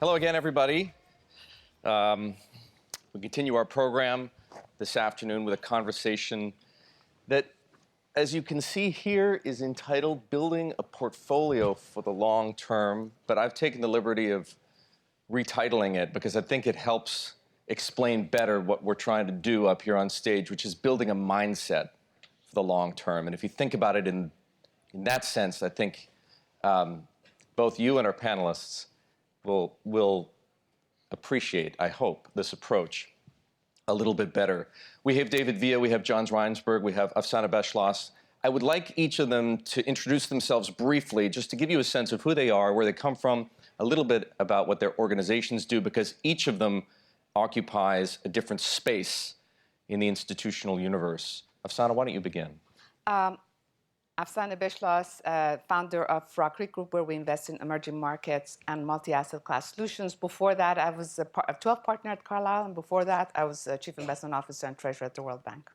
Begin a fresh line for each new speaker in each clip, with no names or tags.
Hello again, everybody. We continue our program this afternoon with a conversation that, as you can see here, is entitled Building a Portfolio for the Long Term, but I've taken the liberty of retitling it because I think it helps explain better what we're trying to do up here on stage, which is building a mindset for the long term. And if you think about it in that sense, I think both you and our panelists will appreciate, I hope, this approach a little bit better. We have David Villa, we have John Reinsberg, we have Afsaneh Beschloss. I would like each of them to introduce themselves briefly, just to give you a sense of who they are, where they come from, a little bit about what their organizations do, because each of them occupies a different space in the institutional universe. Afsaneh, why don't you begin?
Afsaneh Beschloss, founder of Rock Creek Group, where we invest in emerging markets and multi-asset class solutions. Before that, I was a 12th partner at Carlyle, and before that, I was Chief Investment Officer and Treasurer at the World Bank.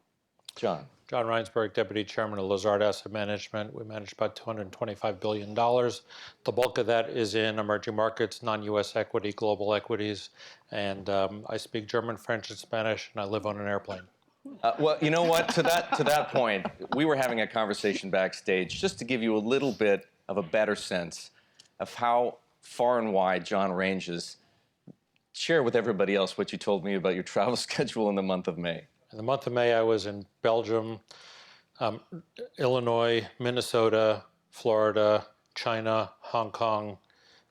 John.
John Reinsberg, Deputy Chairman of Lazard Asset Management. We manage about $225 billion. The bulk of that is in emerging markets, non-U.S. equity, global equities. And I speak German, French, and Spanish, and I live on an airplane.
Well, you know what? To that point, we were having a conversation backstage just to give you a little bit of a better sense of how far and wide John ranges. Share with everybody else what you told me about your travel schedule in the month of May.
In the month of May, I was in Belgium, Illinois, Minnesota, Florida, China, Hong Kong,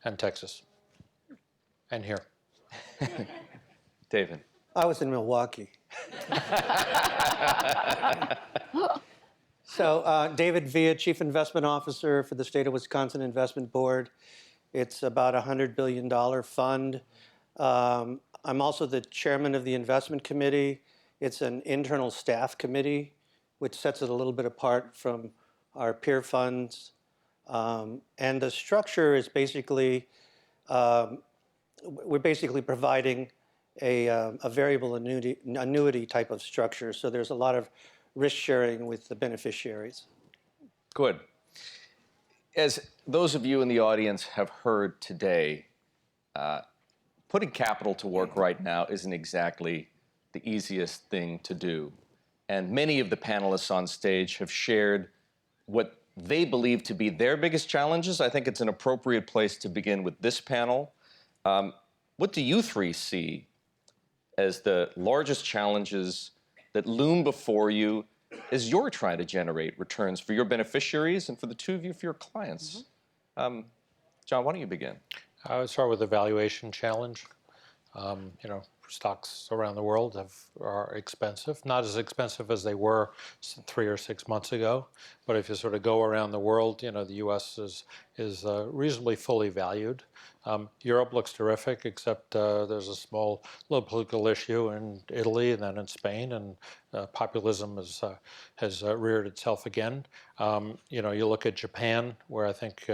and Texas. And here.
David.
I was in Milwaukee. So David Villa, Chief Investment Officer for the State of Wisconsin Investment Board. It's about a $100 billion fund. I'm also the chairman of the investment committee. It's an internal staff committee, which sets it a little bit apart from our peer funds. And the structure is basically, we're basically providing a variable annuity type of structure. So there's a lot of risk sharing with the beneficiaries.
Good. As those of you in the audience have heard today, putting capital to work right now isn't exactly the easiest thing to do. And many of the panelists on stage have shared what they believe to be their biggest challenges. I think it's an appropriate place to begin with this panel. What do you three see as the largest challenges that loom before you as you're trying to generate returns for your beneficiaries and for the two of you, for your clients? Mm-hmm. John, why don't you begin?
I would start with the valuation challenge. Stocks around the world are expensive, not as expensive as they were 3 or 6 months ago. But if you sort of go around the world, the U.S. is reasonably fully valued. Europe looks terrific, except there's a small little political issue in Italy and then in Spain, and populism has reared itself again. You look at Japan, where I think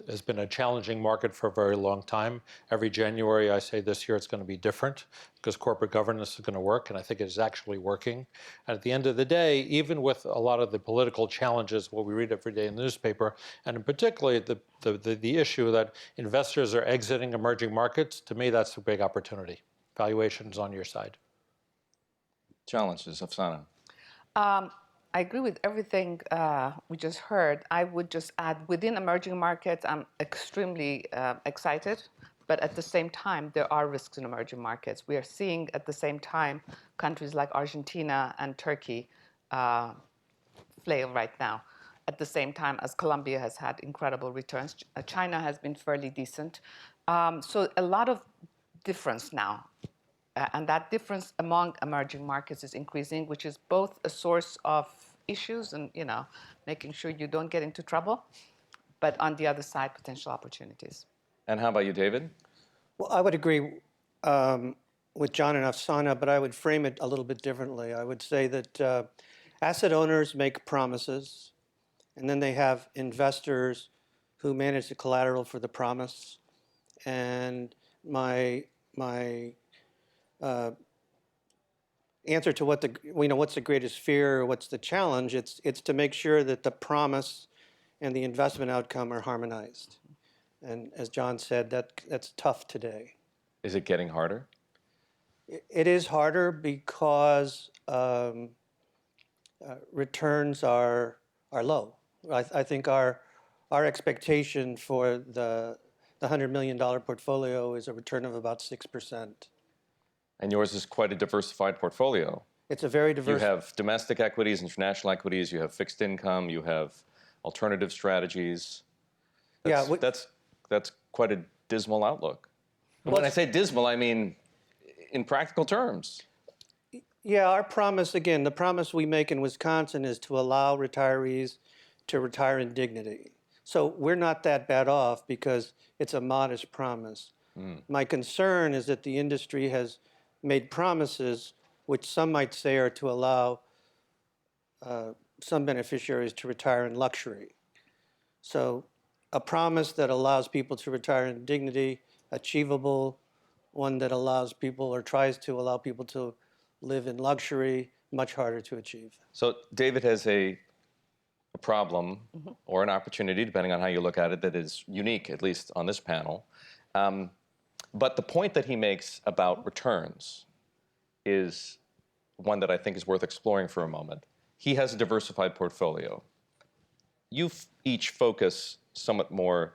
has been a challenging market for a very long time. Every January, I say this year it's going to be different because corporate governance is going to work, and I think it is actually working. And at the end of the day, even with a lot of the political challenges, what we read every day in the newspaper, and in particularly the issue that investors are exiting emerging markets, to me, that's a big opportunity. Valuation's on your side.
Challenges, Afsaneh.
I agree with everything we just heard. I would just add, within emerging markets, I'm extremely excited, but at the same time, there are risks in emerging markets. We are seeing at the same time countries like Argentina and Turkey flail right now. At the same time as Colombia has had incredible returns, China has been fairly decent. So a lot of difference now. And that difference among emerging markets is increasing, which is both a source of issues and, making sure you don't get into trouble, but on the other side, potential opportunities.
And how about you, David?
Well, I would agree with John and Afsaneh, but I would frame it a little bit differently. I would say that asset owners make promises, and then they have investors who manage the collateral for the promise. And my answer to what's the greatest fear, or what's the challenge, it's to make sure that the promise and the investment outcome are harmonized. And as John said, that's tough today.
Is it getting harder?
It is harder because returns are low. I think our expectation for the $100 million portfolio is a return of about 6%.
And yours is quite a diversified portfolio.
It's a very
You
diverse.
have domestic equities, international equities, you have fixed income, you have alternative strategies. That's,
Yeah,
that's quite a dismal outlook. And
Well,
when I say dismal, I mean in practical terms.
Yeah, our promise, again, the promise we make in Wisconsin is to allow retirees to retire in dignity. So we're not that bad off because it's a modest promise. My concern is that the industry has made promises which some might say are to allow some beneficiaries to retire in luxury. So a promise that allows people to retire in dignity, achievable, one that allows people or tries to allow people to live in luxury, much harder to achieve.
So David has a problem or an opportunity, depending on how you look at it, that is unique, at least on this panel. But the point that he makes about returns is one that I think is worth exploring for a moment. He has a diversified portfolio. You each focus somewhat more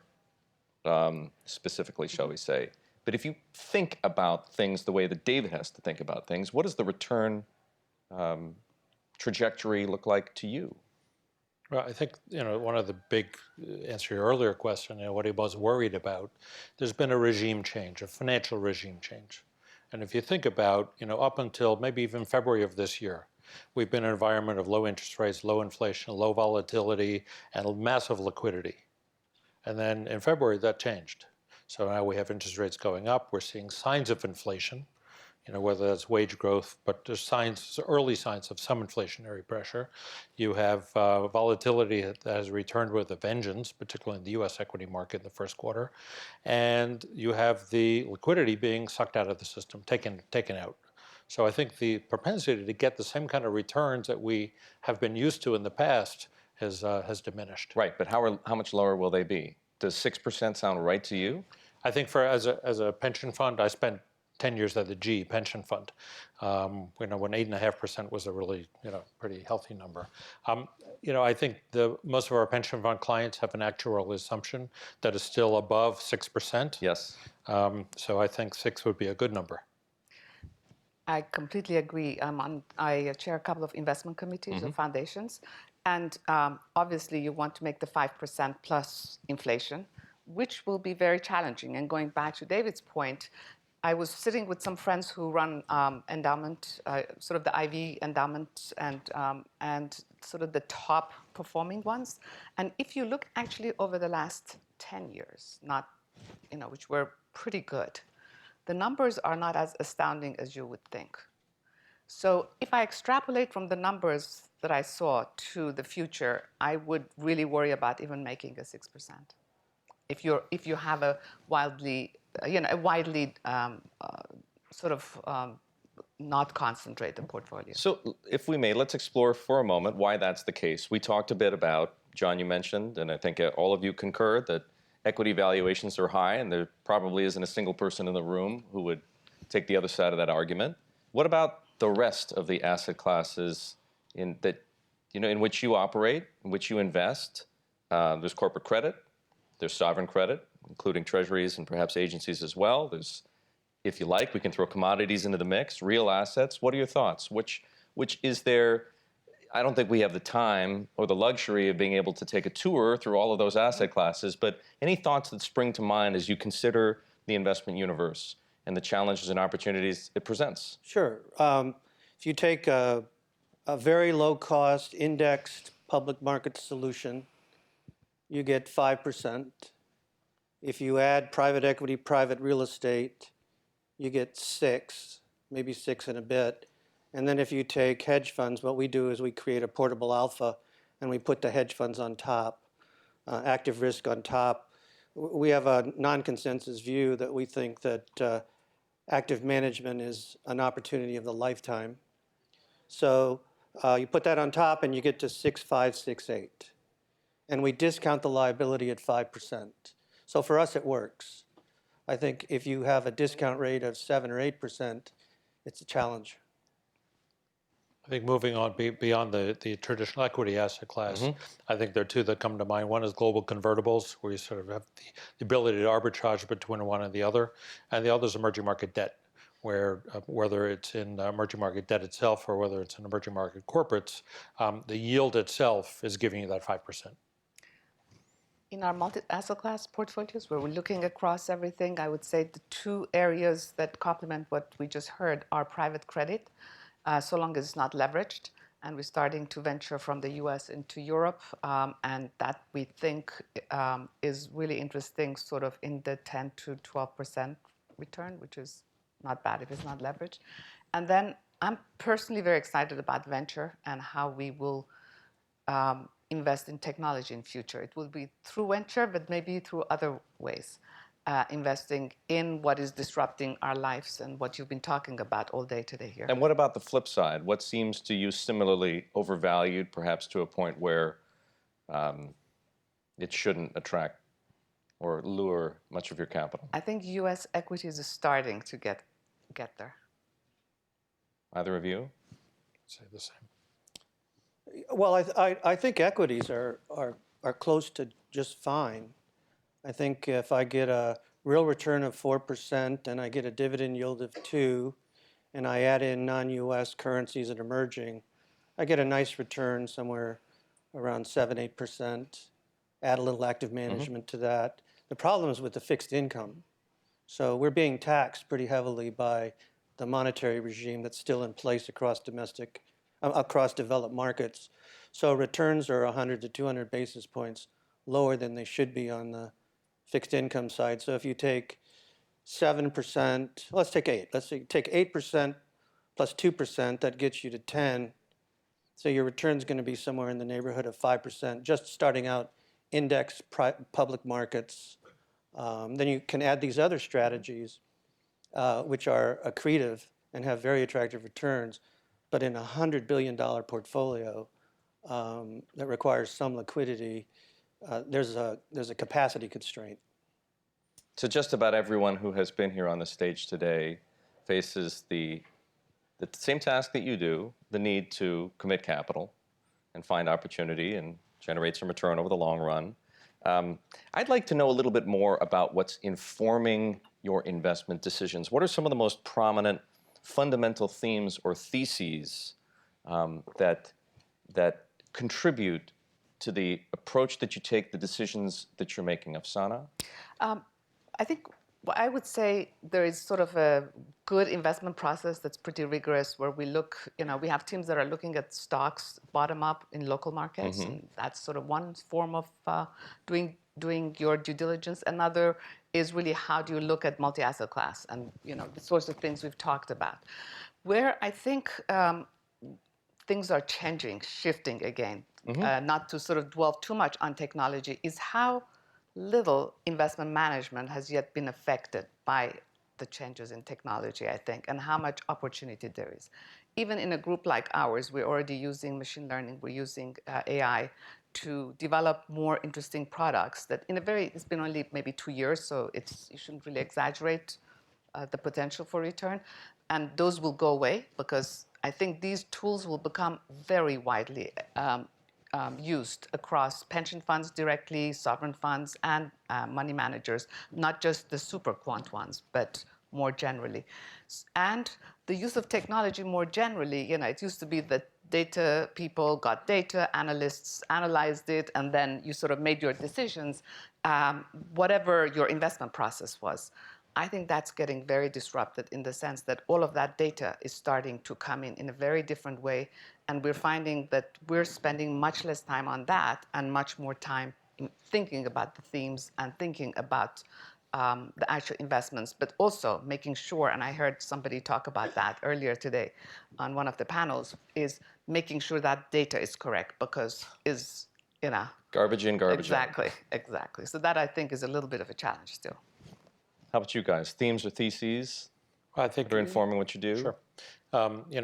specifically, shall we say. But if you think about things the way that David has to think about things, what does the return trajectory look like to you?
Well, I think, one of the big, answer your earlier question, what he was worried about, there's been a regime change, a financial regime change. And if you think about, up until maybe even February of this year, we've been in an environment of low interest rates, low inflation, low volatility, and massive liquidity. And then in February, that changed. So now we have interest rates going up. We're seeing signs of inflation, whether that's wage growth, but there's early signs of some inflationary pressure. You have volatility that has returned with a vengeance, particularly in the U.S. equity market in the first quarter. And you have the liquidity being sucked out of the system, taken out. So I think the propensity to get the same kind of returns that we have been used to in the past has diminished.
Right, but how much lower will they be? Does 6% sound right to you?
I think as a pension fund, I spent 10 years at the GE pension fund, when 8.5% was a really, pretty healthy number. I think most of our pension fund clients have an actuarial assumption that is still above 6%.
Yes.
So I think 6 would be a good number.
I completely agree. I chair a couple of investment committees of foundations. And obviously, you want to make the 5% plus inflation, which will be very challenging. And going back to David's point, I was sitting with some friends who run endowment, sort of the IV endowment and sort of the top performing ones. And if you look actually over the last 10 years, which were pretty good, the numbers are not as astounding as you would think. So if I extrapolate from the numbers that I saw to the future, I would really worry about even making a 6%. If you have a widely not concentrated portfolio.
So if we may, let's explore for a moment why that's the case. We talked a bit about, John, you mentioned, and I think all of you concur, that equity valuations are high, and there probably isn't a single person in the room who would take the other side of that argument. What about the rest of the asset classes in which you operate, in which you invest? There's corporate credit, there's sovereign credit, including treasuries and perhaps agencies as well. There's, if you like, we can throw commodities into the mix, real assets. What are your thoughts? Which is there? I don't think we have the time or the luxury of being able to take a tour through all of those asset classes, but any thoughts that spring to mind as you consider the investment universe and the challenges and opportunities it presents?
Sure. If you take a very low-cost indexed public market solution, you get 5%. If you add private equity, private real estate, you get 6, maybe 6 and a bit. And then if you take hedge funds, what we do is we create a portable alpha, and we put the hedge funds on top, active risk on top. We have a non-consensus view that we think that active management is an opportunity of the lifetime. So you put that on top, and you get to 6.5, 6.8. And we discount the liability at 5%. So for us, it works. I think if you have a discount rate of 7 or 8%, it's a challenge.
I think moving on beyond the traditional equity asset class, I think there are two that come to mind. One is global convertibles, where you sort of have the ability to arbitrage between one and the other. And the other is emerging market debt, where whether it's in emerging market debt itself or whether it's in emerging market corporates, the yield itself is giving you that 5%.
In our multi-asset class portfolios, where we're looking across everything, I would say the two areas that complement what we just heard are private credit, so long as it's not leveraged, and we're starting to venture from the US into Europe, and that we think is really interesting, sort of in the 10 to 12% return, which is not bad if it's not leveraged. And then I'm personally very excited about venture and how we will invest in technology in future. It will be through venture, but maybe through other ways. Investing in what is disrupting our lives and what you've been talking about all day today here.
And what about the flip side? What seems to you similarly overvalued, perhaps to a point where it shouldn't attract or lure much of your capital?
I think U.S. equities is starting to get there.
Either of you?
I'd say the same.
Well, I think equities are close to just fine. I think if I get a real return of 4% and I get a dividend yield of 2%, and I add in non-U.S. currencies and emerging, I get a nice return somewhere around 7-8%. Add a little active management to that. The problem is with the fixed income. So we're being taxed pretty heavily by the monetary regime that's still in place across developed markets. So returns are 100 to 200 basis points lower than they should be on the fixed income side. So if you take 7%, let's take 8. Let's say take 8% plus 2%, that gets you to 10. So your return's going to be somewhere in the neighborhood of 5%, just starting out index public markets. Then you can add these other strategies, which are accretive and have very attractive returns. But in a $100 billion portfolio that requires some liquidity, there's a capacity constraint.
So just about everyone who has been here on the stage today faces the same task that you do, the need to commit capital and find opportunity and generate some return over the long run. I'd like to know a little bit more about what's informing your investment decisions. What are some of the most prominent fundamental themes or theses that contribute to the approach that you take, the decisions that you're making? Afsaneh?
I think I would say there is sort of a good investment process that's pretty rigorous, where we look, we have teams that are looking at stocks bottom up in local markets, and that's sort of one form of doing your due diligence. Another is really how do you look at multi-asset class and the sorts of things we've talked about. Where I think things are changing, shifting again, not to sort of dwell too much on technology, is how little investment management has yet been affected by the changes in technology, I think, and how much opportunity there is. Even in a group like ours, we're already using machine learning, we're using AI to develop more interesting products that it's been only maybe 2 years, so you shouldn't really exaggerate the potential for return. And those will go away because I think these tools will become very widely used across pension funds directly, sovereign funds, and money managers, not just the super quant ones, but more generally. And the use of technology more generally, it used to be that data people got data, analysts analyzed it, and then you sort of made your decisions, whatever your investment process was. I think that's getting very disrupted in the sense that all of that data is starting to come in a very different way. And we're finding that we're spending much less time on that and much more time in thinking about the themes and thinking about the actual investments, but also making sure, and I heard somebody talk about that earlier today on one of the panels, is making sure that data is correct because
Garbage in, garbage out.
Exactly. So that I think is a little bit of a challenge still.
How about you guys? Themes or theses
I think
that are informing what you do?
Sure.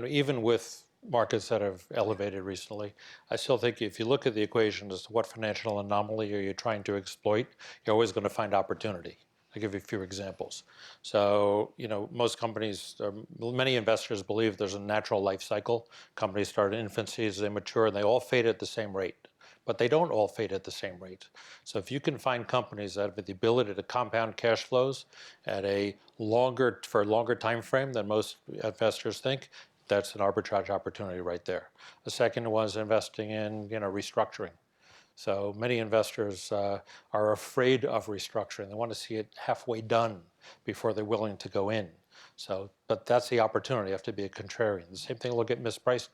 Even with markets that have elevated recently. I still think if you look at the equation as to what financial anomaly are you trying to exploit, you're always going to find opportunity. I'll give you a few examples. So, most companies, many investors believe there's a natural life cycle. Companies start in infancy as they mature, and they all fade at the same rate. But they don't all fade at the same rate. So if you can find companies that have the ability to compound cash flows at for a longer time frame than most investors think, that's an arbitrage opportunity right there. The second was investing in restructuring. So many investors are afraid of restructuring. They want to see it halfway done before they're willing to go in. So, but that's the opportunity. You have to be a contrarian. The same thing, look at mispriced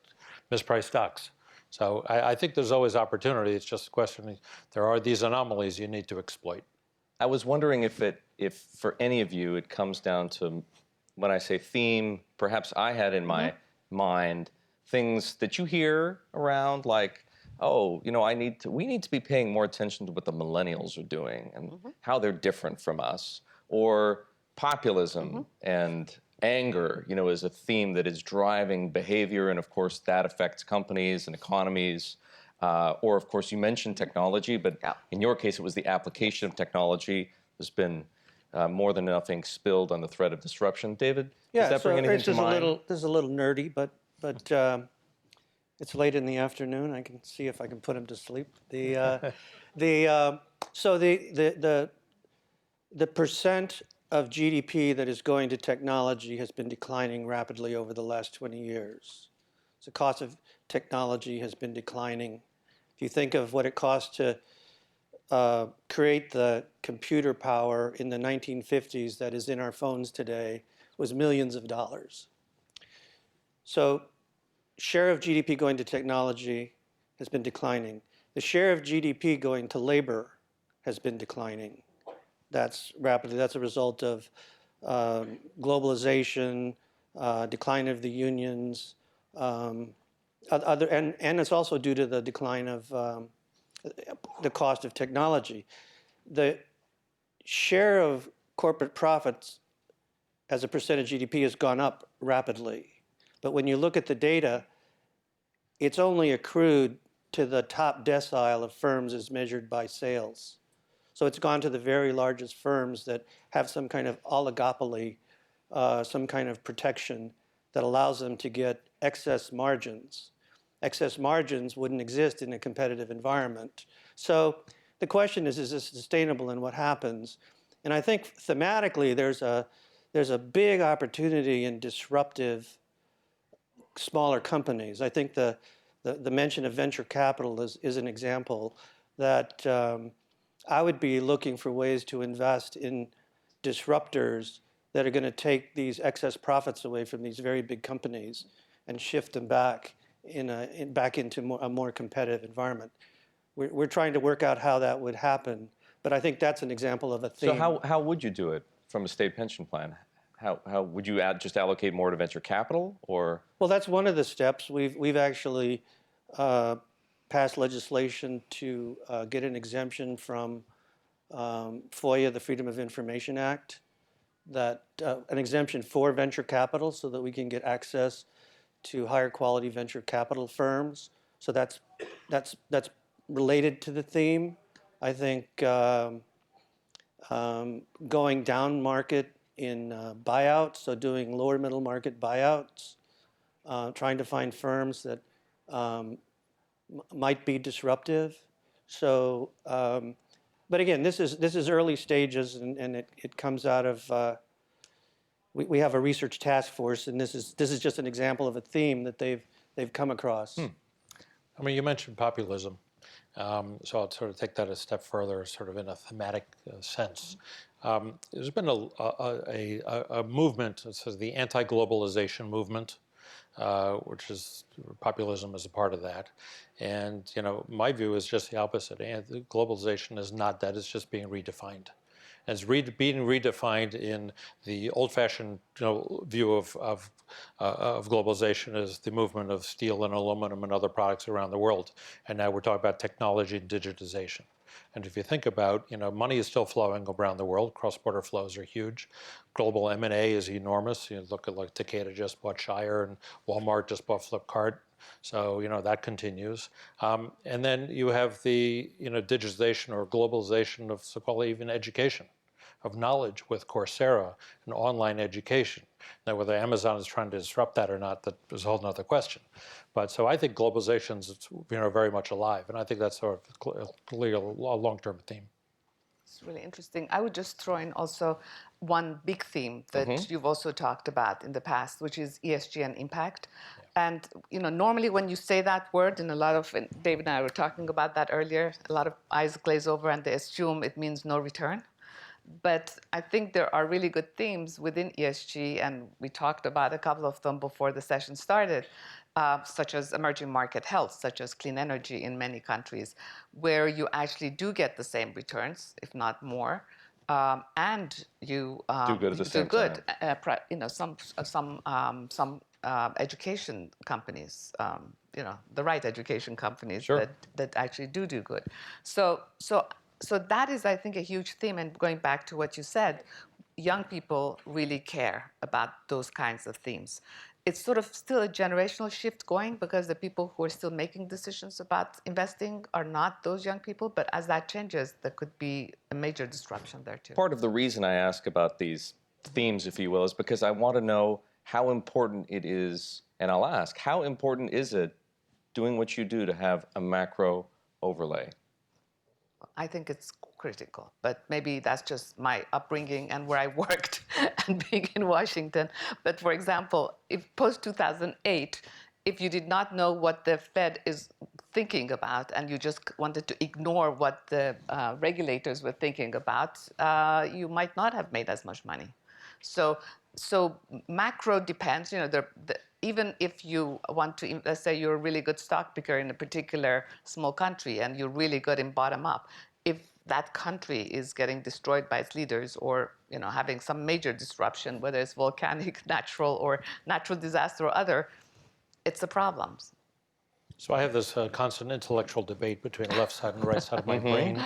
stocks. So I think there's always opportunity. It's just a question, there are these anomalies you need to exploit.
I was wondering if for any of you it comes down to, when I say theme, perhaps I had in my mind things that you hear around like, oh, we need to be paying more attention to what the millennials are doing and how they're different from us, or populism and anger, is a theme that is driving behavior, and of course that affects companies and economies. Or of course you mentioned technology, but in your case it was the application of technology. There's been more than enough ink spilled on the threat of disruption. David, does that bring anything to mind?
This is a little nerdy, but it's late in the afternoon. I can see if I can put him to sleep. So the percent of GDP that is going to technology has been declining rapidly over the last 20 years. So the cost of technology has been declining. If you think of what it cost to create the computer power in the 1950s that is in our phones today, it was millions of dollars. So share of GDP going to technology has been declining. The share of GDP going to labor has been declining. That's a result of globalization, decline of the unions, and it's also due to the decline of the cost of technology. The share of corporate profits as a percent of GDP has gone up rapidly. But when you look at the data, it's only accrued to the top decile of firms as measured by sales. So it's gone to the very largest firms that have some kind of oligopoly, some kind of protection that allows them to get excess margins. Excess margins wouldn't exist in a competitive environment. So the question is this sustainable and what happens? And I think thematically there's a big opportunity in disruptive smaller companies. I think the mention of venture capital is an example that I would be looking for ways to invest in disruptors that are going to take these excess profits away from these very big companies and shift them back into a more competitive environment. We're trying to work out how that would happen, but I think that's an example of a theme.
So how would you do it from a state pension plan? How would you just allocate more to venture capital, or?
Well, that's one of the steps. We've actually passed legislation to get an exemption from FOIA, the Freedom of Information Act, that an exemption for venture capital so that we can get access to higher quality venture capital firms. So that's related to the theme. I think going down market in buyouts, so doing lower middle market buyouts, trying to find firms that might be disruptive. So, but again, this is early stages, and it comes out of we have a research task force, and this is just an example of a theme that they've come across.
I mean, you mentioned populism, so I'll sort of take that a step further, sort of in a thematic sense. There's been a movement, it's the anti-globalization movement, which is populism is a part of that. And my view is just the opposite. Globalization is not that; it's just being redefined. And it's being redefined in the old-fashioned view of globalization as the movement of steel and aluminum and other products around the world. And now we're talking about technology and digitization. And if you think about, money is still flowing around the world. Cross-border flows are huge. Global M&A is enormous. You look at like Takeda just bought Shire and Walmart just bought Flipkart. So, that continues. And then you have the, digitization or globalization of so-called even education, of knowledge with Coursera and online education. Now, whether Amazon is trying to disrupt that or not, that is a whole other question. But so I think globalization is, very much alive, and I think that's sort of clearly a long-term theme.
It's really interesting. I would just throw in also one big theme that you've also talked about in the past, which is ESG and impact. Yeah. And normally when you say that word, and David and I were talking about that earlier, a lot of eyes glaze over and they assume it means no return. But I think there are really good themes within ESG, and we talked about a couple of them before the session started, such as emerging market health, such as clean energy in many countries, where you actually do get the same returns, if not more, and you
do good at the same time.
Some education companies, the right education companies
Sure.
that actually do good. So that is, I think, a huge theme. And going back to what you said, young people really care about those kinds of themes. It's sort of still a generational shift going, because the people who are still making decisions about investing are not those young people. But as that changes, there could be a major disruption there too.
Part of the reason I ask about these themes, if you will, is because I want to know how important it is, and I'll ask, how important is it doing what you do to have a macro overlay?
I think it's critical, but maybe that's just my upbringing and where I worked and being in Washington. But for example, if post-2008, if you did not know what the Fed is thinking about and you just wanted to ignore what the regulators were thinking about, you might not have made as much money. So macro depends, even if you want to, let's say you're a really good stock picker in a particular small country and you're really good in bottom up, if that country is getting destroyed by its leaders or having some major disruption, whether it's volcanic, natural disaster or other, it's a problem.
So I have this constant intellectual debate between the left side and the right side of my brain,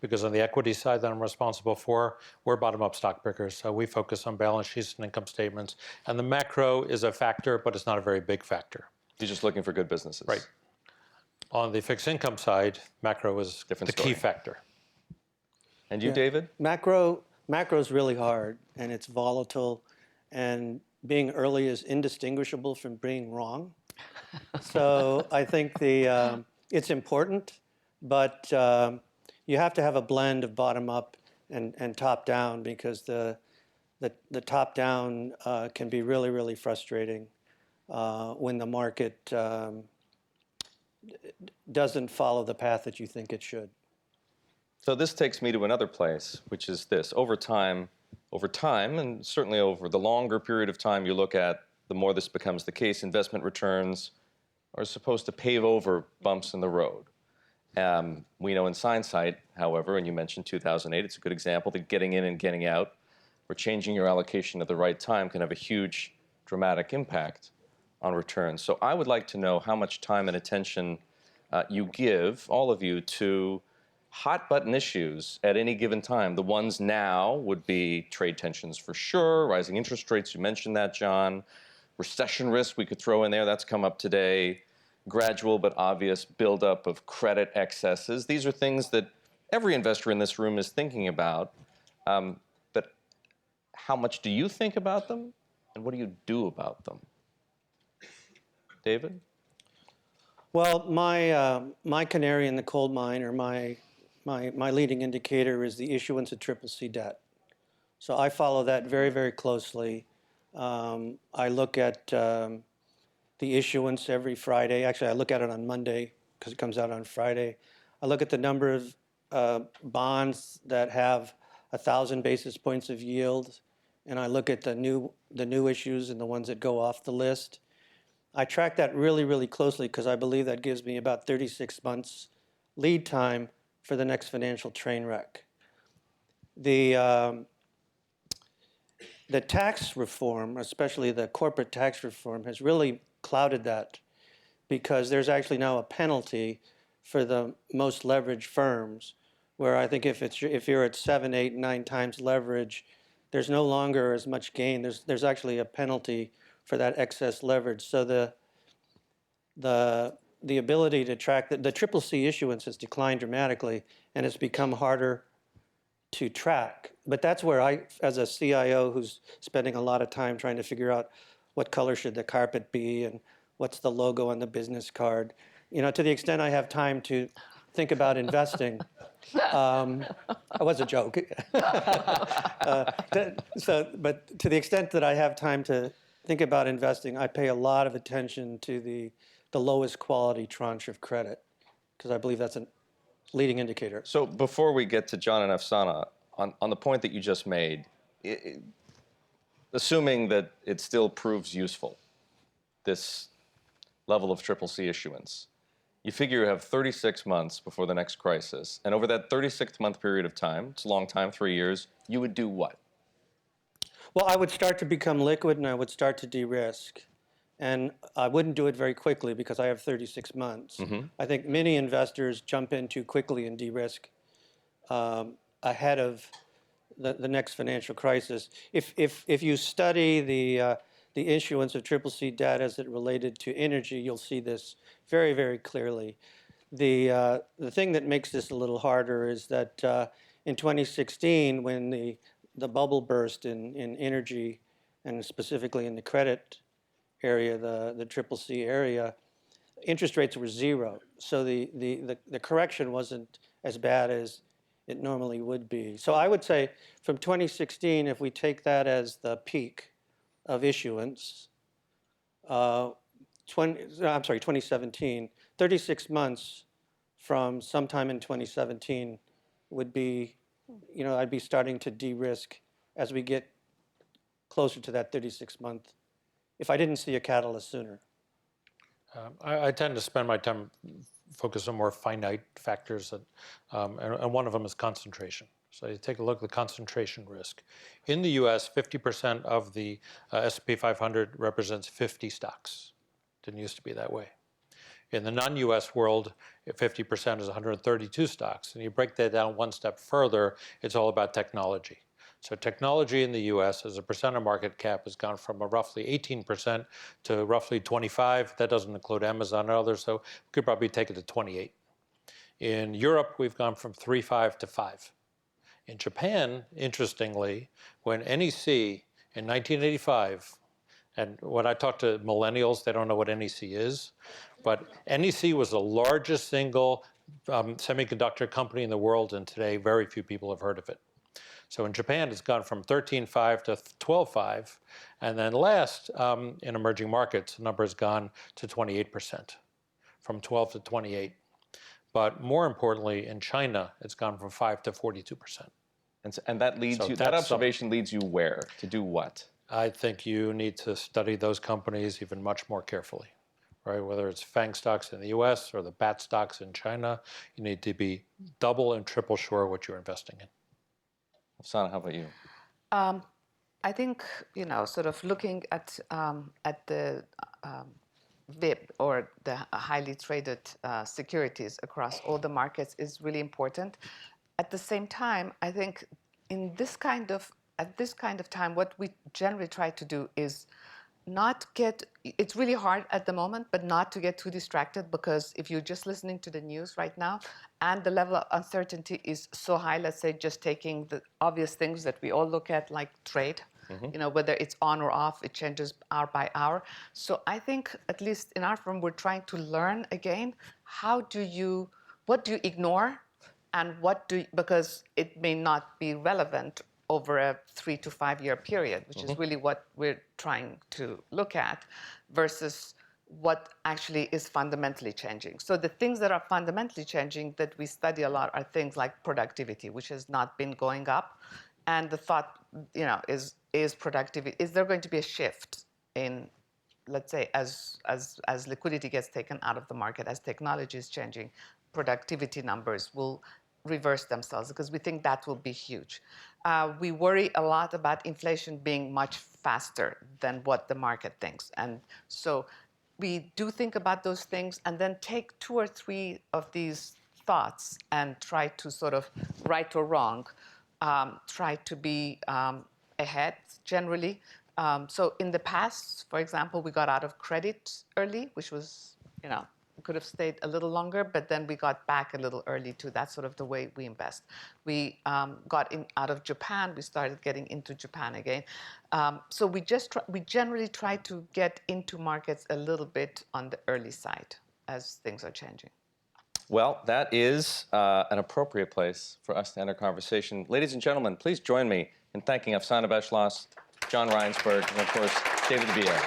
because on the equity side that I'm responsible for, we're bottom-up stock pickers. So we focus on balance sheets and income statements. And the macro is a factor, but it's not a very big factor.
You're just looking for good businesses.
Right. On the fixed income side, macro is the key factor.
And you, David?
Macro is really hard, and it's volatile, and being early is indistinguishable from being wrong. So I think it's important, but you have to have a blend of bottom up and top down, because the top down can be really, really frustrating when the market doesn't follow the path that you think it should.
So this takes me to another place, which is this. Over time, and certainly over the longer period of time you look at, the more this becomes the case, investment returns are supposed to pave over bumps in the road. We know in hindsight, however, and you mentioned 2008, it's a good example, that getting in and getting out or changing your allocation at the right time can have a huge, dramatic impact on returns. So I would like to know how much time and attention you give, all of you, to hot button issues at any given time. The ones now would be trade tensions for sure, rising interest rates, you mentioned that, John. Recession risk we could throw in there, that's come up today. Gradual but obvious buildup of credit excesses. These are things that every investor in this room is thinking about. But how much do you think about them, and what do you do about them? David?
Well, my canary in the coal mine, or my leading indicator, is the issuance of CCC debt. So I follow that very, very closely. I look at the issuance every Friday. Actually, I look at it on Monday because it comes out on Friday. I look at the number of bonds that have 1,000 basis points of yield, and I look at the new issues and the ones that go off the list. I track that really, really closely because I believe that gives me about 36 months lead time for the next financial train wreck. The tax reform, especially the corporate tax reform, has really clouded that, because there's actually now a penalty for the most leveraged firms where I think if you're at 7, 8, 9 times leverage, there's no longer as much gain. There's actually a penalty for that excess leverage. So the ability to track the triple C issuance has declined dramatically, and it's become harder to track. But that's where I, as a CIO who's spending a lot of time trying to figure out what color should the carpet be and what's the logo on the business card, to the extent I have time to think about investing. It was a joke. But to the extent that I have time to think about investing, I pay a lot of attention to the lowest quality tranche of credit, because I believe that's a leading indicator.
So before we get to John and Afsaneh, on the point that you just made, assuming that it still proves useful, this level of triple C issuance, you figure you have 36 months before the next crisis, and over that 36-month period of time, it's a long time, 3 years, you would do what?
Well, I would start to become liquid, and I would start to de-risk. And I wouldn't do it very quickly because I have 36 months. I think many investors jump in too quickly and de-risk ahead of the next financial crisis. If you study the issuance of triple C debt as it related to energy, you'll see this very, very clearly. The thing that makes this a little harder is that in 2016, when the bubble burst in energy, and specifically in the credit area, the triple C area, interest rates were zero. So the correction wasn't as bad as it normally would be. So I would say from 2016, if we take that as the peak of issuance, 2017, 36 months from sometime in 2017 would be, I'd be starting to de-risk as we get closer to that 36-month, if I didn't see a catalyst sooner.
I tend to spend my time focused on more finite factors, and one of them is concentration. So you take a look at the concentration risk. In the US, 50% of the S&P 500 represents 50 stocks. Didn't used to be that way. In the non-US world, 50% is 132 stocks. And you break that down one step further, it's all about technology. So technology in the US as a percent of market cap has gone from a roughly 18% to roughly 25. That doesn't include Amazon and others, so we could probably take it to 28. In Europe, we've gone from 3.5 to 5. In Japan, interestingly, when NEC in 1985, and when I talk to millennials, they don't know what NEC is, but NEC was the largest single semiconductor company in the world, and today very few people have heard of it. So in Japan, it's gone from 13.5 to 12.5. And then last, in emerging markets, the number has gone to 28%, from 12 to 28. But more importantly, in China, it's gone from 5 to 42%.
And that leads you, that observation leads you where? To do what?
I think you need to study those companies even much more carefully, right? Whether it's FANG stocks in the US or the BAT stocks in China, you need to be double and triple sure what you're investing in.
Afsaneh, how about you?
I think, sort of looking at the VIP or the highly traded securities across all the markets is really important. At the same time, I think at this kind of time, what we generally try to do is it's really hard at the moment, but not to get too distracted, because if you're just listening to the news right now and the level of uncertainty is so high, let's say just taking the obvious things that we all look at, like trade, whether it's on or off, it changes hour by hour. So I think, at least in our firm, we're trying to learn again, what do you ignore, and because it may not be relevant over a 3 to 5 year period, which is really what we're trying to look at, versus what actually is fundamentally changing. So the things that are fundamentally changing that we study a lot are things like productivity, which has not been going up. And the thought, is productivity, is there going to be a shift in, let's say, as liquidity gets taken out of the market, as technology is changing, productivity numbers will reverse themselves, because we think that will be huge. We worry a lot about inflation being much faster than what the market thinks. And so we do think about those things and then take 2 or 3 of these thoughts and try to sort of, right or wrong, try to be ahead generally. So in the past, for example, we got out of credit early, which was, we could have stayed a little longer, but then we got back a little early too. That's sort of the way we invest. We got out of Japan. We started getting into Japan again. So we generally try to get into markets a little bit on the early side as things are changing.
Well, that is an appropriate place for us to end our conversation. Ladies and gentlemen, please join me in thanking Afsaneh Beschloss, John Reinsberg, and of course, David Villa.